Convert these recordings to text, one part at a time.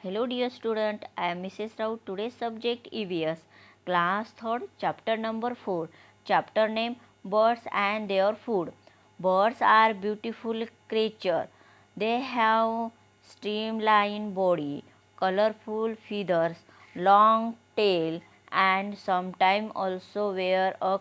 Hello dear student, I am Mrs. Rao. Today's subject EVS. Class 3rd, chapter number 4. Chapter name Birds and their food. Birds are beautiful creature. They have streamlined body, colorful feathers, long tail and sometimes also wear a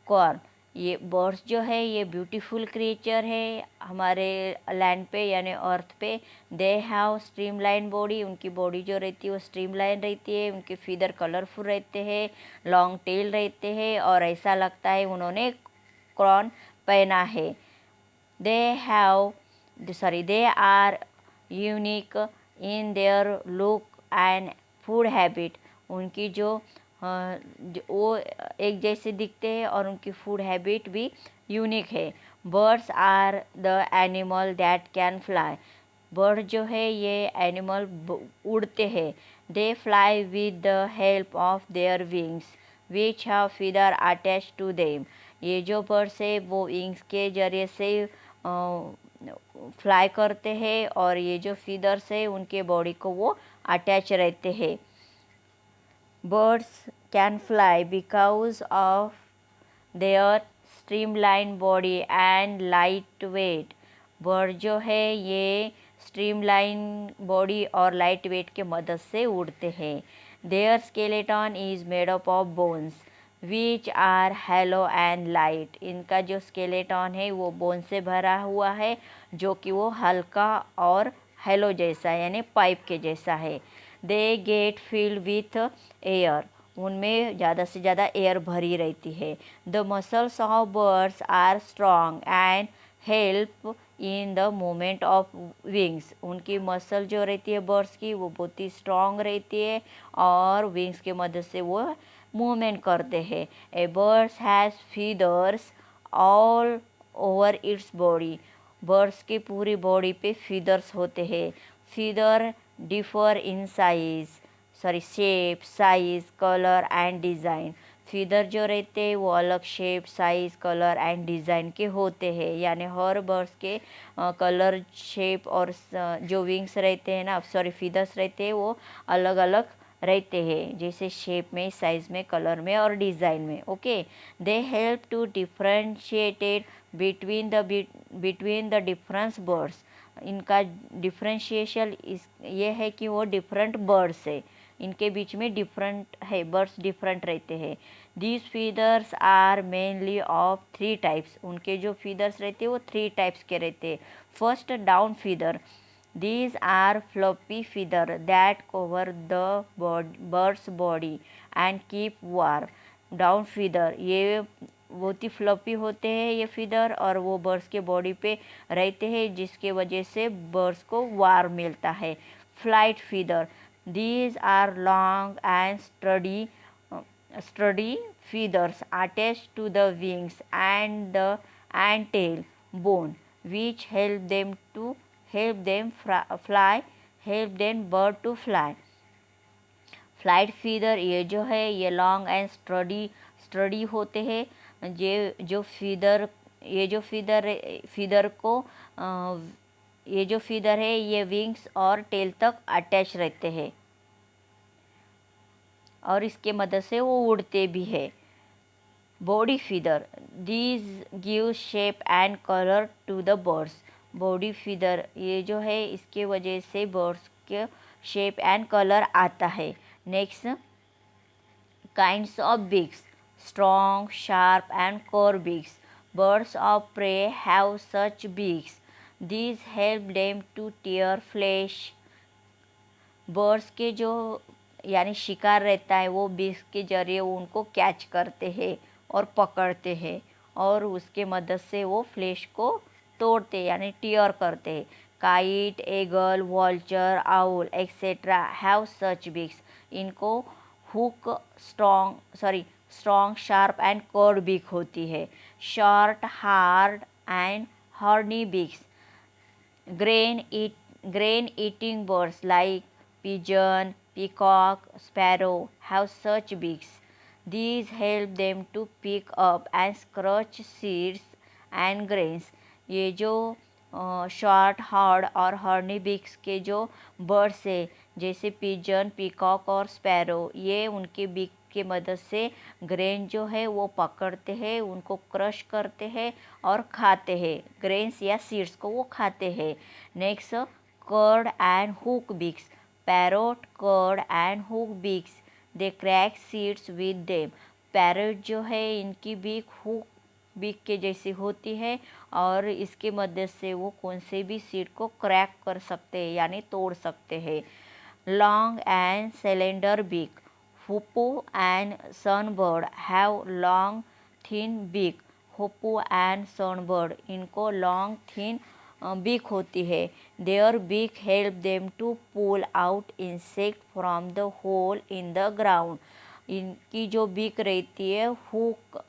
corn. ये birds जो है ये beautiful creature है हमारे land पे यानी अर्थ पे। They have streamline body, उनकी बॉडी जो रहती है वो स्ट्रीमलाइन रहती है, उनके फीदर कलरफुल रहते हैं, लॉन्ग टेल रहते हैं और ऐसा लगता है उन्होंने क्रॉन पहना है। They are unique in their look and food habit. उनकी वो एक जैसे दिखते हैं और उनकी फूड हैबिट भी यूनिक है। Birds are the animal that can fly. Bird जो है ये एनिमल उड़ते हैं। They fly with the help of their wings which have feather attach to them. ये जो बर्ड्स है वो विंग्स के जरिए से फ्लाई करते हैं और ये जो फीदर्स है उनके बॉडी को वो अटैच रहते हैं। Birds can fly because of their streamlined body and light weight. Bird जो है ये स्ट्रीमलाइन बॉडी और लाइट वेट के मदद से उड़ते हैं। Their skeleton is made up of bones which are hollow and light. इनका जो स्केलेटन है वो बोन से भरा हुआ है जो कि वो हल्का और हेलो जैसा यानी पाइप के जैसा है। They get filled with air, उनमें ज़्यादा से ज़्यादा एयर भरी रहती है। The muscles of birds are strong and help in the movement of wings. उनकी मसल जो रहती है बर्ड्स की वो बहुत ही स्ट्रॉन्ग रहती है और विंग्स की मदद से वो मूवमेंट करते हैं। A birds has feathers all over its body. Birds की पूरी बॉडी पे फीदर्स होते हैं। Feather differ in shape, size, colour and design. Feather जो रहते हैं वो अलग shape, size, colour and design के होते हैं, यानी हर बर्ड्स के कलर, शेप और जो विंग्स रहते हैं ना फीदर्स रहते हैं वो अलग अलग रहते हैं, जैसे शेप में, साइज में, कलर में और डिज़ाइन में। Okay, they help to differentiated between the difference birds. इनका डिफ्रेंशिएशन ये है कि वो डिफरेंट बर्ड्स है, इनके बीच में डिफरेंट है, बर्ड्स डिफरेंट रहते हैं। These feathers are mainly of 3 types. उनके जो फीदर्स रहते हैं वो 3 टाइप्स के रहते हैं। First, down feather. These are floppy feather that cover the bird's body and keep warm. Down feather ये बहुत ही फ्लॉपी होते हैं ये फीदर और वो बर्ड्स के बॉडी पे रहते हैं जिसके वजह से बर्ड्स को वार्म मिलता है। Flight feather. These are long and sturdy feathers attached to the wings and the tail bone which help them bird to fly. Flight feather ये जो है ये लॉन्ग एंड स्टडी होते हैं। ये जो फीदर है ये विंग्स और टेल तक अटैच रहते हैं और इसके मदद से वो उड़ते भी है। Body feather. These give shape and colour to the birds. Body feather ये जो है इसके वजह से बर्ड्स के शेप एंड कलर आता है। Next, kinds of beaks. Strong, sharp and core beaks. Birds of prey have such beaks. These help them to tear flesh. Birds के जो यानी शिकार रहता है वो बिग्स के जरिए उनको कैच करते हैं और पकड़ते हैं और उसके मदद से वो फ्लैश को तोड़ते यानी टीयर करते हैं। Kite, eagle, vulture, owl etcetera have such beaks. इनको hook, strong, sharp and curved beak होती है। Short, hard and horny beaks. Grain eating birds like pigeon, peacock, sparrow have such beaks. These help them to pick up and scratch seeds and grains. ये जो short hard और horny beaks के जो birds है जैसे pigeon, peacock और sparrow, ये उनके बीक के मदद से ग्रेन जो है वो पकड़ते हैं, उनको क्रश करते हैं और खाते हैं, ग्रेन्स या सीड्स को वो खाते हैं। Next, curved and hook beaks, parrot, curved and hook beaks, they crack seeds with them. Parrot जो है इनकी बीक हुक बीक के जैसी होती है और इसके मदद से वो कौन से भी सीड को क्रैक कर सकते हैं यानी तोड़ सकते हैं। Long and cylinder beak, hoopoe and sunbird have long thin beak. Hoopoe and sunbird इनको लॉन्ग थिन बीक होती है। Their beak help them to pull out insect from the hole in the ground. इनकी जो beak रहती है hook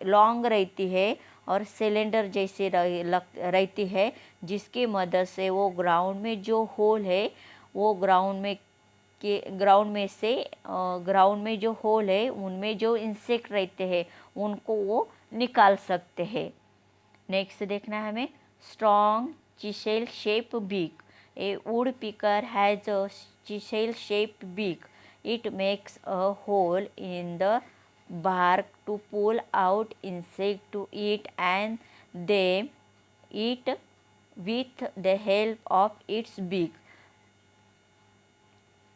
long रहती है और सिलेंडर जैसे रहती है, जिसकी मदद से वो ग्राउंड में जो होल है वो ग्राउंड में जो होल है उनमें जो इंसेक्ट रहते हैं उनको वो निकाल सकते हैं। नेक्स्ट देखना है हमें strong chisel shaped beak. A woodpecker has a chisel shaped beak. It makes a hole in the bark to pull out insects to eat and they eat with the help of its beak.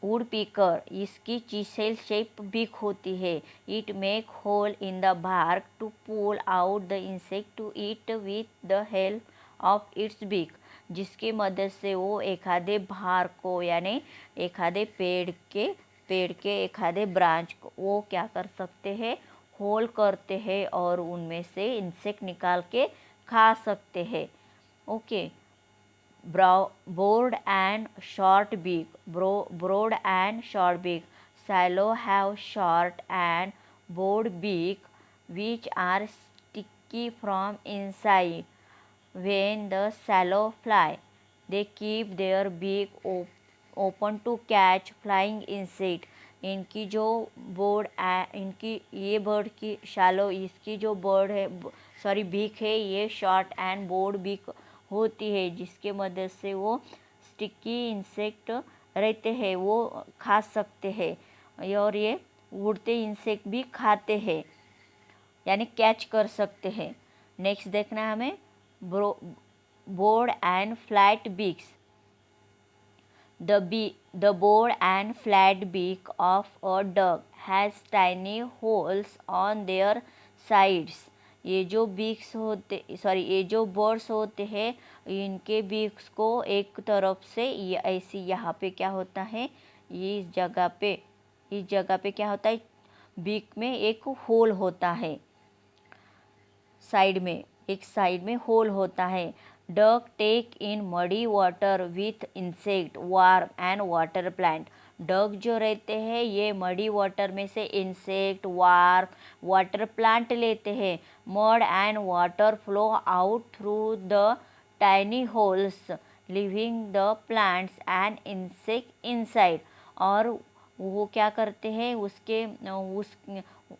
Woodpecker इसकी chisel shape beak होती है। It make hole in the bark to pull out the insect to eat with the help of its beak, जिसकी मदद से वो एखादे भार को यानी एखादे पेड़ के एखादे ब्रांच को वो क्या कर सकते हैं, होल करते हैं और उनमें से इंसेक्ट निकाल के खा सकते हैं। Okay, broad and short beak, broad and short beak. Swallow have short and broad beak which are sticky from inside. When the swallow fly, they keep their beak open to catch flying insect. इनकी जो इनकी ये bird की shallow इसकी जो bird है beak है ये शॉर्ट एंड बोर्ड बीक होती है, जिसके मदद से वो स्टिकी इंसेक्ट रहते हैं वो खा सकते हैं और ये उड़ते इंसेक्ट भी खाते हैं यानी कैच कर सकते हैं। नेक्स्ट देखना है हमें board and flat beaks. The broad and flat beak of a duck has tiny holes on their sides. ये जो बर्ड्स होते हैं इनके बीक्स को एक तरफ से ये ऐसी यहाँ पे क्या होता है, इस जगह पे क्या होता है, बीक में एक होल होता है, साइड में होल होता है। Duck take in muddy water with insect, worm and water plant. Duck जो रहते हैं ये मडी वाटर में से इंसेक्ट, वार्म, वाटर प्लांट लेते हैं। Mud and water flow out through the tiny holes living the plants and insect inside. और वो क्या करते हैं उस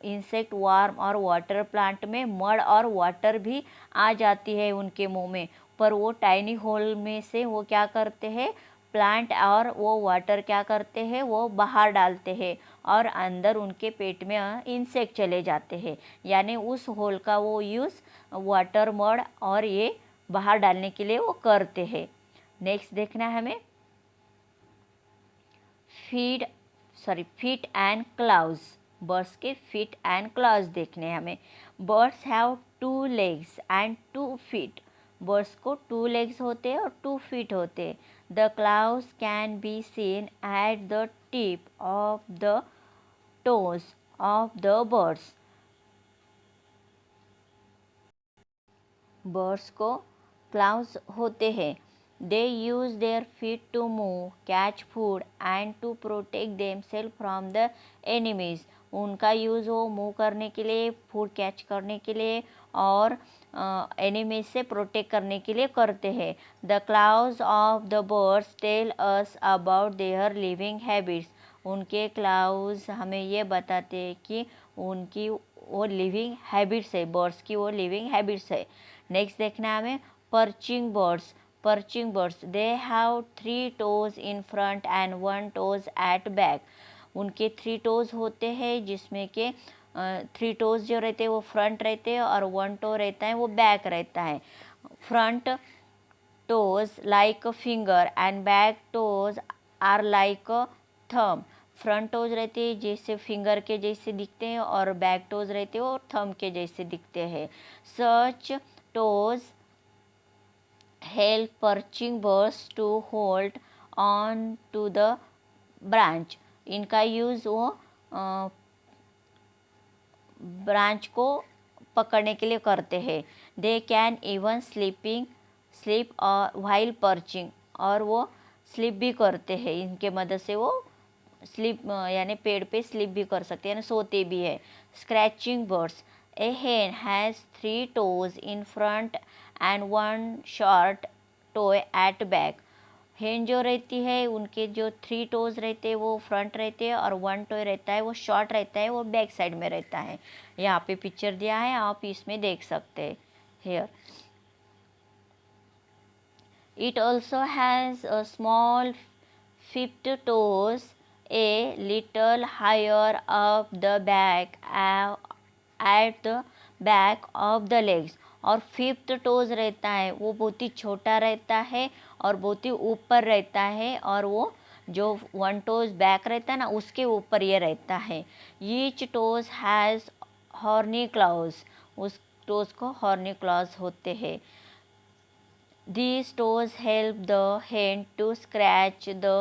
इंसेक्ट, वार्म और वाटर प्लांट में मड और वाटर भी आ जाती है उनके मुंह में, पर वो टाइनी होल में से वो क्या करते हैं, प्लांट और वो वाटर क्या करते हैं वो बाहर डालते हैं और अंदर उनके पेट में इंसेक्ट चले जाते हैं, यानी उस होल का वो यूज़ वाटर, मड और ये बाहर डालने के लिए वो करते हैं। नेक्स्ट देखना है हमें फीट एंड क्लाउज। बर्ड्स के फीट एंड क्लाउज देखने हैं हमें। Birds have 2 legs and 2 feet। Birds को 2 legs होते हैं और 2 feet होते हैं। The claws can be seen at the tip of the toes of the birds. Birds को क्लाउज होते हैं। They use their feet to move, catch food and to protect themselves from the enemies. उनका use वो move करने के लिए, food catch करने के लिए और एनिमीज से प्रोटेक्ट करने के लिए करते हैं। The claws of the birds tell us about their living habits. उनके क्लाउज हमें ये बताते हैं कि उनकी वो लिविंग हैबिट्स है, बर्ड्स की वो लिविंग हैबिट्स है। नेक्स्ट देखना है हमें perching birds. perching birds, they have 3 toes in front and 1 toes at back. उनके 3 toes होते हैं जिसमें के 3 toes जो रहते हैं वो फ्रंट रहते हैं और 1 toe रहता है वो बैक रहता है. Front toes like a finger and back toes are like a thumb. Front toes रहते हैं जैसे फिंगर के जैसे दिखते हैं और बैक टोज रहते हैं और थंब के जैसे दिखते हैं. Such toes help perching birds to hold on to the branch. इनका यूज़ वो ब्रांच को पकड़ने के लिए करते हैं. They can even sleep while perching, और वो स्लीप भी करते हैं. इनके मदद से वो स्लीप यानी पेड़ पे स्लीप भी कर सकते हैं यानी सोते भी है. Scratching birds, a hen has 3 toes in front and 1 short toe at back. Hen जो रहती है उनके जो 3 toes रहते हैं वो फ्रंट रहते हैं और 1 toe रहता है वो शॉर्ट रहता है वो बैक साइड में रहता है. यहाँ पे पिक्चर दिया है, आप इसमें देख सकते हैं. Here it also has a small fifth toes a little higher up the back at the back of the legs. और फिफ्थ टोज रहता है वो बहुत ही छोटा रहता है और बहुत ही ऊपर रहता है और वो जो 1 टोज बैक रहता है ना उसके ऊपर ये रहता है. Each toes has horny clause, उस टोज को हॉर्नी क्लॉज होते हैं. These toes help the hen to scratch the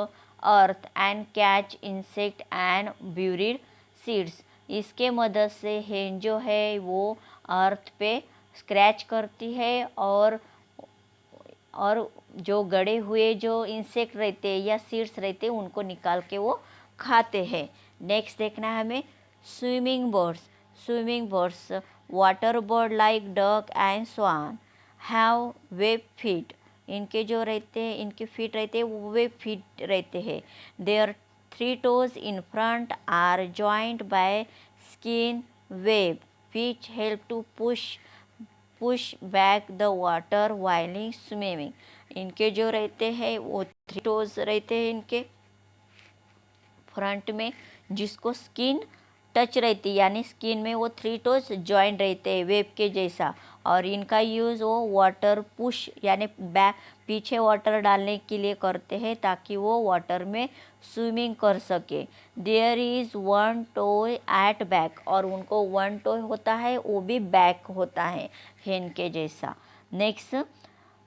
earth and catch insect and buried seeds. इसके मदद से hen जो है वो अर्थ पे स्क्रैच करती है और जो गड़े हुए जो इंसेक्ट रहते हैं या सीड्स रहते हैं उनको निकाल के वो खाते हैं. नेक्स्ट देखना है हमें swimming birds water bird like duck and swan have web feet. इनके जो रहते हैं इनके फीट रहते हैं वो वेब फीट रहते हैं. There 3 toes in front are joined by skin web which help to push back the water while swimming. इनके जो रहते हैं वो 3 toes रहते हैं इनके फ्रंट में जिसको स्किन टच रहती है यानी स्किन में वो 3 toes जॉइंट रहते हैं वेब के जैसा. और इनका यूज़ वो वाटर पुश यानी बैक पीछे वाटर डालने के लिए करते हैं ताकि वो वाटर में स्विमिंग कर सके. There is 1 toe at back, और उनको 1 toe होता है वो भी बैक होता है हेन के जैसा. Next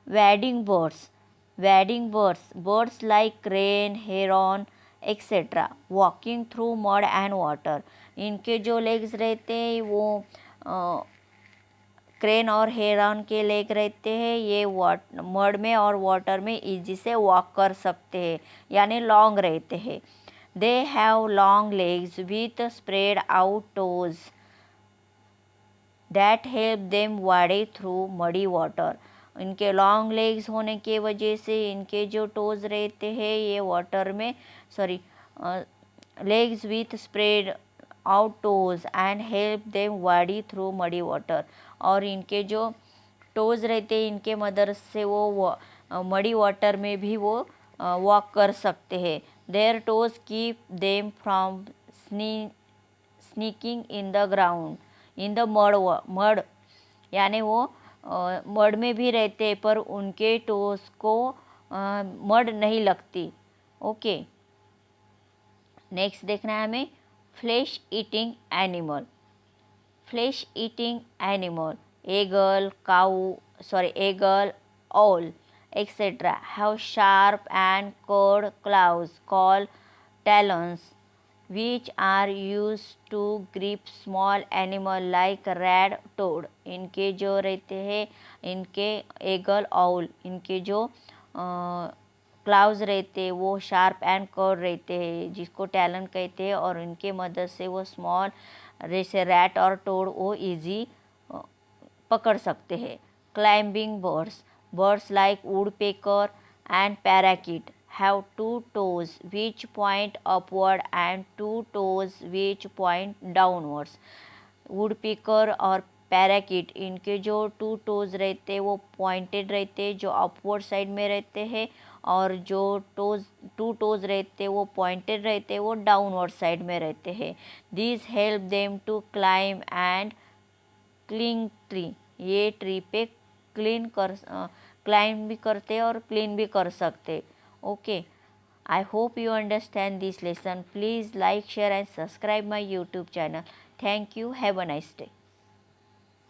wedding birds like crane heron etcetera walking through mud and water. इनके जो लेग्स रहते हैं वो क्रेन और हेरॉन के लेग रहते हैं. ये मड में और वाटर में इजी से वॉक कर सकते हैं यानी लॉन्ग रहते हैं. They have long legs with spread out toes that help them वाडे थ्रू मडी वाटर. इनके लॉन्ग लेग्स होने के वजह से इनके जो टोज रहते हैं ये वाटर में legs with spread out toes and help them wade through muddy water. और इनके जो टोज रहते हैं इनके मदद से वो मडी वाटर में भी वो वॉक कर सकते हैं. Their toes keep them from sneaking in the ground in the mud यानी वो मड में भी रहते हैं पर उनके टोज को मड नहीं लगती. ओके. नेक्स्ट देखना है हमें flesh eating animal eagle, owl, etc. have sharp and curved claws called talons, which are used to grip small animal like rat, toad. इनके जो रहते हैं इनके एगल आउल इनके जो क्लाउज रहते हैं वो शार्प एंड कर्व रहते हैं जिसको टैलन कहते हैं और इनके मदद से वो स्मॉल जैसे रैट और टोड वो इजी पकड़ सकते हैं. Climbing birds like woodpecker and parakeet have 2 toes which point upward and 2 toes which point downwards. Woodpecker और पैराकिट, इनके जो 2 टोज़ रहते हैं वो पॉइंटेड रहते हैं, जो अपवर्ड साइड में रहते हैं, और जो 2 टोज़ रहते हैं वो पॉइंटेड रहते हैं, वो डाउनवर्ड साइड में रहते हैं. This help them to climb and clean tree. ये ट्री पे क्लाइम भी करते और क्लीन भी कर सकते. Okay, I hope you understand this lesson. Please like, share and subscribe my YouTube channel. Thank you. Have a nice day.